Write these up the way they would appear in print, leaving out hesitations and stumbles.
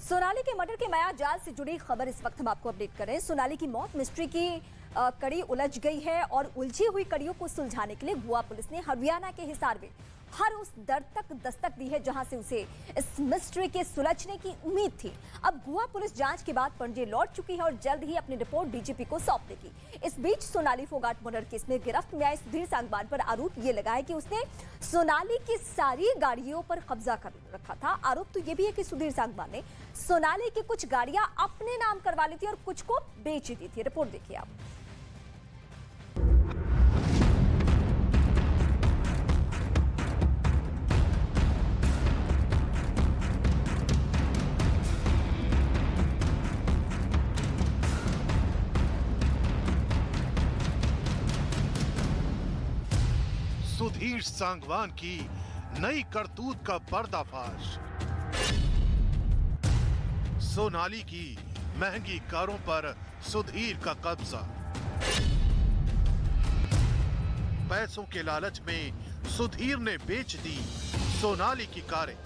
सोनाली के मर्डर के माया जाल से जुड़ी खबर इस वक्त हम आपको अपडेट कर रहे हैं। सोनाली की मौत मिस्ट्री की कड़ी उलझ गई है और उलझी हुई कड़ियों को सुलझाने के लिए गोवा पुलिस ने हरियाणा के हिसार में हर उस दर तक दस्तक दी है जहां से उसे इस मिस्ट्री के सुलझने की उम्मीद थी। अब गोवा पुलिस जांच के बाद पणजी लौट चुकी है और जल्द ही अपनी रिपोर्ट डीजीपी को सौंप देगी। इस बीच सोनाली फोगाट मर्डर केस में गिरफ्त में आए सुधीर सांगवान पर आरोप ये लगा है कि उसने सोनाली की सारी गाड़ियों पर कब्जा कर रखा था। आरोप तो ये भी है कि सुधीर सांगवान ने सोनाली की कुछ गाड़ियां अपने नाम करवा ली थी और कुछ को बेच दी थी। रिपोर्ट देखिए आप। सुधीर सांगवान की नई करतूत का पर्दाफाश। सोनाली की महंगी कारों पर सुधीर का कब्जा। पैसों के लालच में सुधीर ने बेच दी सोनाली की कारें।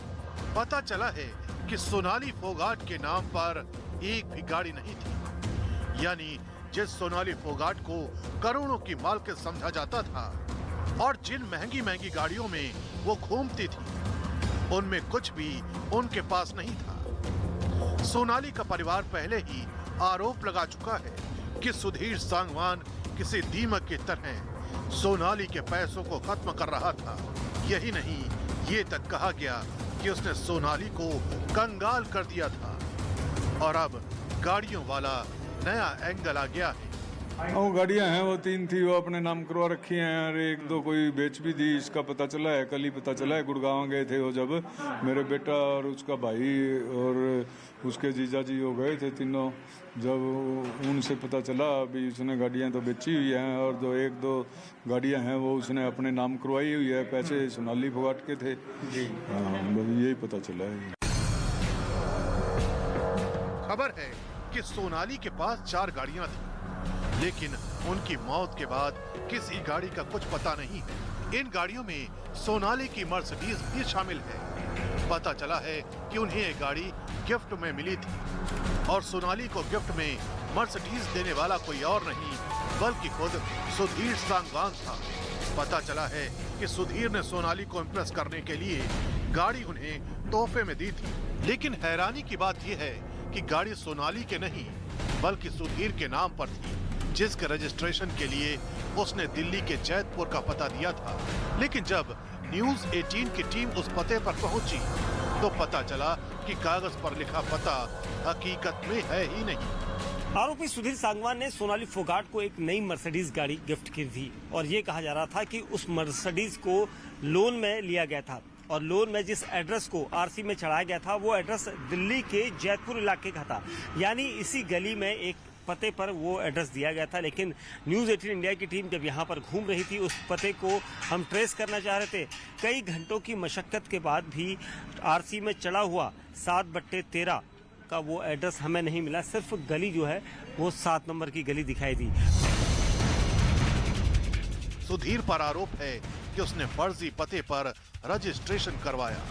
पता चला है कि सोनाली फोगाट के नाम पर एक भी गाड़ी नहीं थी, यानी जिस सोनाली फोगाट को करोड़ों की मालकिन समझा जाता था और जिन महंगी महंगी गाड़ियों में वो घूमती थी, उनमें कुछ भी उनके पास नहीं था। सोनाली का परिवार पहले ही आरोप लगा चुका है कि सुधीर सांगवान किसी दीमक की तरह सोनाली के पैसों को खत्म कर रहा था। यही नहीं, ये तक कहा गया कि उसने सोनाली को कंगाल कर दिया था। और अब गाड़ियों वाला नया एंगल आ गया है। वो गाड़ियां हैं, वो 3 थी, वो अपने नाम करवा रखी हैं और 1-2 कोई बेच भी दी। इसका पता चला है, कल ही पता चला है। गुड़गांव गए थे वो, जब मेरे बेटा और उसका भाई और उसके जीजा जी हो गए थे तीनों, जब उनसे पता चला अभी उसने गाड़ियां तो बेची हुई हैं और जो 1-2 गाड़ियां हैं वो उसने अपने नाम करवाई हुई है। पैसे सोनाली फोगाट के थे जी। यही पता चला है। खबर है कि सोनाली के पास 4 गाड़ियां थी, लेकिन उनकी मौत के बाद किसी गाड़ी का कुछ पता नहीं है। इन गाड़ियों में सोनाली की मर्सिडीज भी शामिल है। पता चला है कि उन्हें ये गाड़ी गिफ्ट में मिली थी और सोनाली को गिफ्ट में मर्सिडीज देने वाला कोई और नहीं बल्कि खुद सुधीर सांगवान था। पता चला है कि सुधीर ने सोनाली को इम्प्रेस करने के लिए गाड़ी उन्हें तोहफे में दी थी। लेकिन हैरानी की बात यह है कि गाड़ी सोनाली के नहीं बल्कि सुधीर के नाम पर थी, जिसके रजिस्ट्रेशन के लिए उसने दिल्ली के जैतपुर का पता दिया था। लेकिन जब न्यूज़ 18 की टीम उस पते पर पहुंची तो पता चला कि कागज पर लिखा पता हकीकत में है ही नहीं। आरोपी सुधीर सांगवान ने सोनाली फोगाट को एक नई मर्सिडीज गाड़ी गिफ्ट की थी और ये कहा जा रहा था कि उस मर्सिडीज को लोन में लिया गया था और लोन में जिस एड्रेस को आरसी में चढ़ाया गया था वो एड्रेस दिल्ली के जैतपुर इलाके का था, यानी इसी गली में एक पते पर वो एड्रेस दिया गया था। लेकिन न्यूज़ 18 इंडिया की टीम जब यहाँ पर घूम रही थी, उस पते को हम ट्रेस करना चाह रहे थे। कई घंटों की मशक्कत के बाद भी आरसी में चढ़ा हुआ 7/13 का वो एड्रेस हमें नहीं मिला। सिर्फ गली जो है वो 7 नंबर की गली दिखाई दी। सुधीर पर आरोप है कि उसने फर्जी पते पर रजिस्ट्रेशन करवाया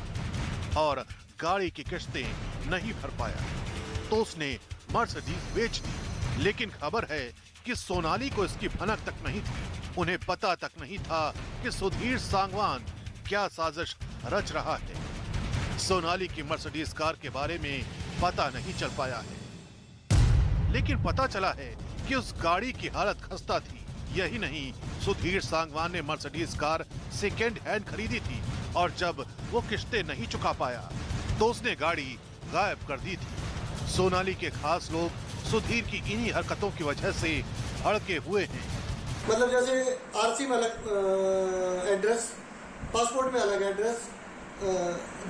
और गाड़ी की किस्तें नहीं भर पाया तो उसने मर्सिडीज बेच दी। लेकिन खबर है कि सोनाली को इसकी भनक तक नहीं थी। उन्हें पता तक नहीं था कि सुधीर सांगवान क्या साजिश रच रहा है। सोनाली की मर्सिडीज कार के बारे में पता नहीं चल पाया है, लेकिन पता चला है कि उस गाड़ी की हालत खस्ता थी। यही नहीं, सुधीर सांगवान ने मर्सिडीज कार सेकेंड हैंड खरीदी थी और जब वो किस्तें नहीं चुका पाया तो उसने गाड़ी गायब कर दी थी। सोनाली के खास लोग सुधीर की इन्हीं हरकतों की वजह से भड़के हुए हैं। मतलब जैसे आरसी में अलग एड्रेस, पासपोर्ट में अलग एड्रेस,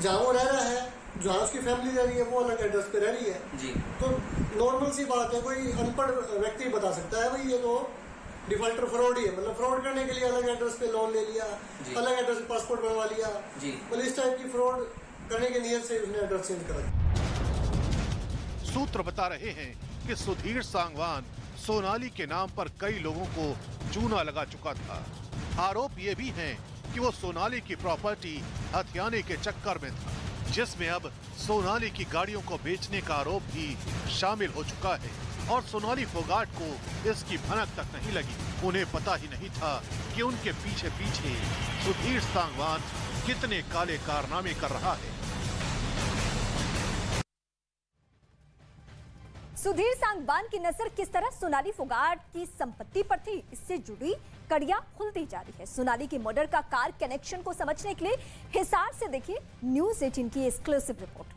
जहाँ वो रह रहा है, जहाँ उसकी फैमिली रह रही है वो अलग एड्रेस पे रह रही है जी। तो नॉर्मल सी बात है, कोई अनपढ़ व्यक्ति बता सकता है भाई ये तो डिफॉल्टर फ्रॉड ही है। मतलब फ्रॉड करने के लिए अलग एड्रेस पे लोन ले लिया, अलग एड्रेस पे पासपोर्ट बनवा लिया, मतलब इस टाइप की फ्रॉड करने की नीयत से उसने एड्रेस चेंज करा। सूत्र बता रहे हैं कि सुधीर सांगवान सोनाली के नाम पर कई लोगों को चूना लगा चुका था। आरोप ये भी हैं कि वो सोनाली की प्रॉपर्टी हथियाने के चक्कर में था। जिसमें अब सोनाली की गाड़ियों को बेचने का आरोप भी शामिल हो चुका है और सोनाली फोगाट को इसकी भनक तक नहीं लगी। उन्हें पता ही नहीं था कि उनके पीछे पीछे सुधीर सांगवान कितने काले कारनामे कर रहा है। सुधीर सांगवान की नजर किस तरह सोनाली फोगाट की संपत्ति पर थी, इससे जुड़ी कड़ियां खुलती जा रही है। सोनाली की मर्डर का कार कनेक्शन को समझने के लिए हिसार से देखिए न्यूज़ 18 की एक्सक्लूसिव रिपोर्ट।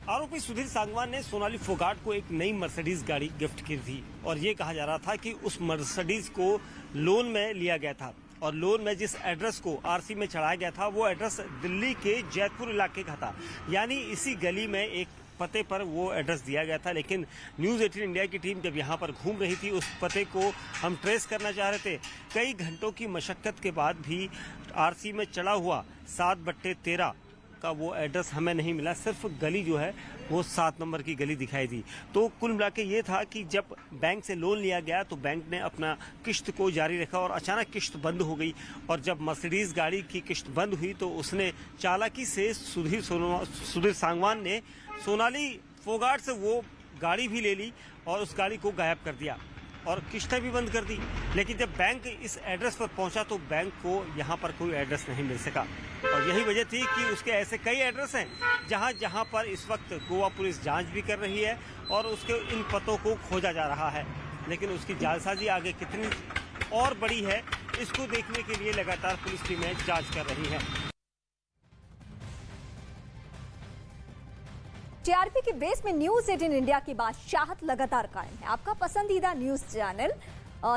आरोपी सुधीर सांगवान ने सोनाली फोगाट को एक नई मर्सिडीज गाड़ी गिफ्ट की थी और ये कहा जा रहा था कि उस मर्सिडीज को लोन में लिया गया था और लोन में जिस एड्रेस को आरसी में चढ़ाया गया था वो एड्रेस दिल्ली के जैतपुर इलाके का था, यानी इसी गली में एक पते पर वो एड्रेस दिया गया था। लेकिन न्यूज़ 18 इंडिया की टीम जब यहाँ पर घूम रही थी, उस पते को हम ट्रेस करना चाह रहे थे। कई घंटों की मशक्कत के बाद भी आरसी में चढ़ा हुआ 7/13 का वो एड्रेस हमें नहीं मिला। सिर्फ गली जो है वो 7 नंबर की गली दिखाई दी। तो कुल मिला के ये था कि जब बैंक से लोन लिया गया तो बैंक ने अपना किश्त को जारी रखा और अचानक किश्त बंद हो गई और जब मर्सिडीज गाड़ी की किश्त बंद हुई तो उसने चालाकी से सुधीर सांगवान ने सोनाली फोगाट से वो गाड़ी भी ले ली और उस गाड़ी को गायब कर दिया और किश्तें भी बंद कर दी। लेकिन जब बैंक इस एड्रेस पर पहुंचा तो बैंक को यहाँ पर कोई एड्रेस नहीं मिल सका और यही वजह थी कि उसके ऐसे कई एड्रेस हैं जहाँ पर इस वक्त गोवा पुलिस जांच भी कर रही है और उसके इन पतों को खोजा जा रहा है। लेकिन उसकी जालसाजी आगे कितनी और बड़ी है, इसको देखने के लिए लगातार पुलिस टीमें जाँच कर रही है। टीआरपी के बेस में न्यूज़ 18 इंडिया की बादशाहत लगातार कायम है। आपका पसंदीदा न्यूज़ चैनल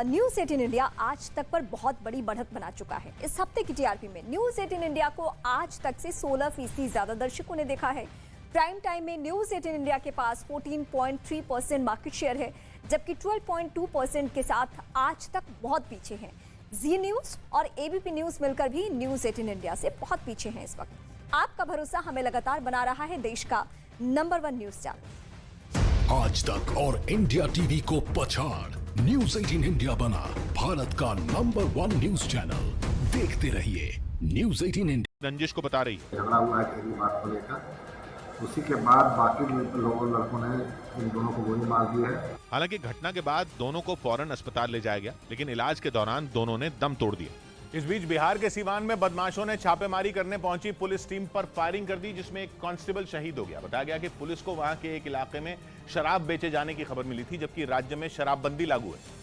न्यूज़ 18 इंडिया आज तक पर बहुत बड़ी बढ़त बना चुका है। इस हफ्ते की टीआरपी में न्यूज़ 18 इंडिया को आज तक से 16% ज्यादा दर्शकों ने देखा है। प्राइम टाइम में न्यूज़ 18 इंडिया के पास 14.3% मार्केट शेयर है, जबकि 12.2% के साथ आज तक बहुत पीछे है। जी न्यूज़ और एबीपी न्यूज़ मिलकर भी न्यूज़ 18 इंडिया से बहुत पीछे हैं। इस वक्त आपका भरोसा हमें लगातार बना रहा है देश का नंबर 1 न्यूज़ चैनल। आज तक और इंडिया टीवी को पछाड़ न्यूज़ 18 इंडिया बना भारत का नंबर 1 न्यूज़ चैनल। देखते रहिए न्यूज़ 18 इंडिया। रंजिश को बता रही झगड़ा हुआ है तेरी बात को लेकर, उसी के बाद बाकी लड़कों ने इन दोनों को गोली मार दी है। हालांकि घटना के बाद दोनों को फौरन अस्पताल ले जाया गया, लेकिन इलाज के दौरान दोनों ने दम तोड़ दिया। इस बीच बिहार के सीवान में बदमाशों ने छापेमारी करने पहुंची पुलिस टीम पर फायरिंग कर दी, जिसमें एक कांस्टेबल शहीद हो गया। बताया गया कि पुलिस को वहां के एक इलाके में शराब बेचे जाने की खबर मिली थी, जबकि राज्य में शराबबंदी लागू है।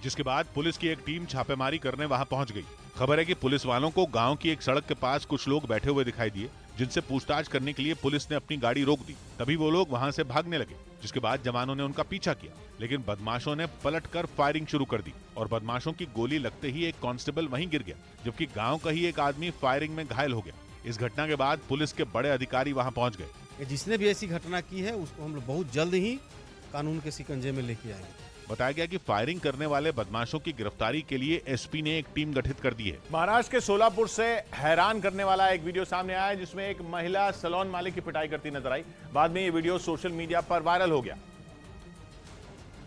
जिसके बाद पुलिस की एक टीम छापेमारी करने वहां पहुंच गई। खबर है कि पुलिस वालों को गांव की एक सड़क के पास कुछ लोग बैठे हुए दिखाई दिए, जिनसे पूछताछ करने के लिए पुलिस ने अपनी गाड़ी रोक दी। तभी वो लोग वहां से भागने लगे, जिसके बाद जवानों ने उनका पीछा किया, लेकिन बदमाशों ने पलटकर फायरिंग शुरू कर दी और बदमाशों की गोली लगते ही एक कांस्टेबल वहीं गिर गया, जबकि गांव का ही एक आदमी फायरिंग में घायल हो गया। इस घटना के बाद पुलिस के बड़े अधिकारी वहां पहुंच गए। जिसने भी ऐसी घटना की है उसको हम लोग बहुत जल्द ही कानून के शिकंजे में लेके आएंगे। बताया गया कि फायरिंग करने वाले बदमाशों की गिरफ्तारी के लिए एसपी ने एक टीम गठित कर दी है। महाराष्ट्र के सोलापुर से हैरान करने वाला एक वीडियो सामने आया, जिसमें एक महिला सैलून मालिक की पिटाई करती नजर आई। बाद में ये वीडियो सोशल मीडिया पर वायरल हो गया,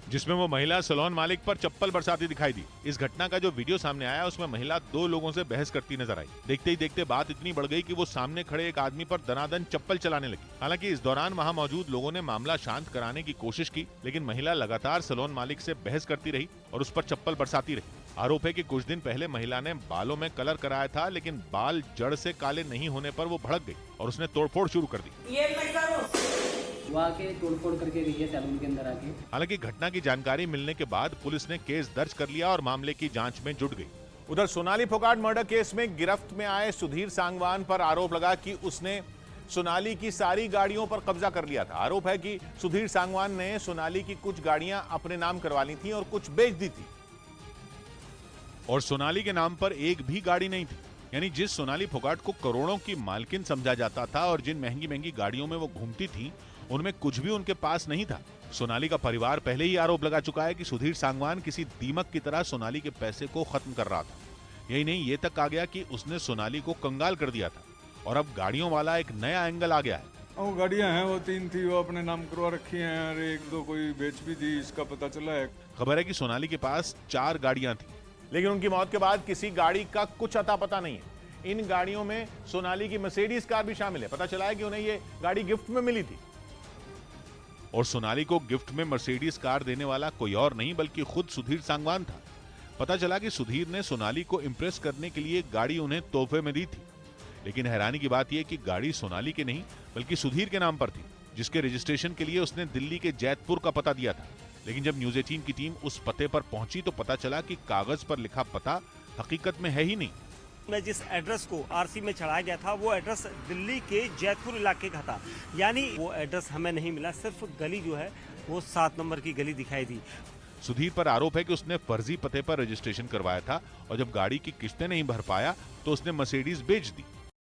जिसमें वो महिला सैलून मालिक पर चप्पल बरसाती दिखाई दी। इस घटना का जो वीडियो सामने आया उसमें महिला 2 लोगों से बहस करती नजर आई। देखते ही देखते बात इतनी बढ़ गई कि वो सामने खड़े एक आदमी पर दनादन चप्पल चलाने लगी। हालांकि इस दौरान वहां मौजूद लोगों ने मामला शांत कराने की कोशिश की, लेकिन महिला लगातार सैलून मालिक से बहस करती रही और उस पर चप्पल बरसाती रही। आरोप है कि कुछ दिन पहले महिला ने बालों में कलर कराया था, लेकिन बाल जड़ से काले नहीं होने पर वो भड़क गई और उसने तोड़फोड़ शुरू कर दी। आके तोड़फोड़ करके गई है सैलून के अंदर आके। हालांकि घटना की जानकारी मिलने के बाद पुलिस ने केस दर्ज कर लिया और मामले की जांच में जुट गई। उधर सोनाली फोगाट मर्डर केस में गिरफ्त में आए सुधीर सांगवान पर आरोप लगा कि उसने सोनाली की सारी गाड़ियों पर कब्जा कर लिया था। आरोप है कि सुधीर सांगवान ने सोनाली की कुछ गाड़ियां अपने नाम करवा ली थी और कुछ बेच दी थी, और सोनाली के नाम पर एक भी गाड़ी नहीं थी। यानी जिस सोनाली फोगाट को करोड़ों की मालकिन समझा जाता था और जिन महंगी महंगी गाड़ियों में वो घूमती थी, उनमें कुछ भी उनके पास नहीं था। सोनाली का परिवार पहले ही आरोप लगा चुका है कि सुधीर सांगवान किसी दीमक की तरह सोनाली के पैसे को खत्म कर रहा था। यही नहीं, ये तक आ गया कि उसने सोनाली को कंगाल कर दिया था और अब गाड़ियों वाला एक नया एंगल आ गया है। वो गाड़ियां हैं, वो 3 थी, वो अपने नाम करवा रखी हैं और 1-2 कोई बेच भी दी, इसका पता चला है। खबर है कि सोनाली के पास 4 गाड़ियां थी, लेकिन उनकी मौत के बाद किसी गाड़ी का कुछ अता पता नहीं है। इन गाड़ियों में सोनाली की मर्सिडीज कार भी शामिल है। पता चला है कि उन्हें ये गाड़ी गिफ्ट में मिली थी और सोनाली को गिफ्ट में मर्सिडीज कार देने वाला कोई और नहीं बल्कि खुद सुधीर सांगवान था। पता चला कि सुधीर ने सोनाली को इंप्रेस करने के लिए गाड़ी उन्हें तोहफे में दी थी। लेकिन हैरानी की बात यह कि गाड़ी सोनाली के नहीं बल्कि सुधीर के नाम पर थी, जिसके रजिस्ट्रेशन के लिए उसने दिल्ली के जैतपुर का पता दिया था। लेकिन जब न्यूज 18 की टीम उस पते पर पहुंची तो पता चला कि कागज पर लिखा पता हकीकत में है ही नहीं। में जिस एड्रेस को आरसी में चढ़ाया गया था वो एड्रेस दिल्ली के जैतपुर इलाके का था, यानी वो एड्रेस हमें नहीं मिला, सिर्फ गली जो है वो 7 नंबर की गली दिखाई दी। सुधीर पर आरोप है कि उसने फर्जी पते पर रजिस्ट्रेशन करवाया था और जब गाड़ी की किस्तें नहीं भर पाया तो उसने मर्सिडीज बेच दी।